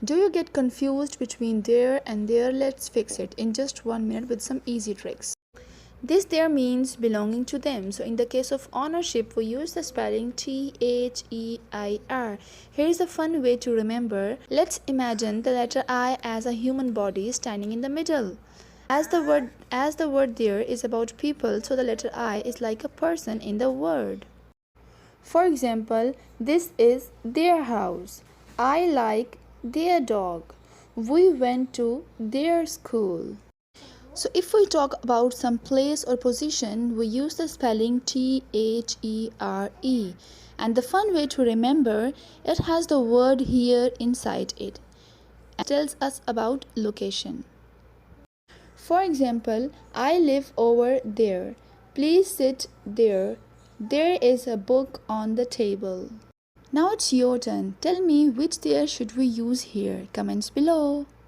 Do you get confused between there and there? Let's fix it in just 1 minute with some easy tricks. This there means belonging to them. So in the case of ownership, we use the spelling Their. Here's a fun way to remember. Let's imagine the letter I as a human body standing in the middle. As the word there is about people, so the letter I is like a person in the word. For example, this is their house. I like their dog. We went to their school. So if we talk about some place or position, we use the spelling There. And the fun way to remember, it has the word here inside it. And it tells us about location. For example, I live over there. Please sit there. There is a book on the table. Now it's your turn. Tell me which there should we use here. Comments below.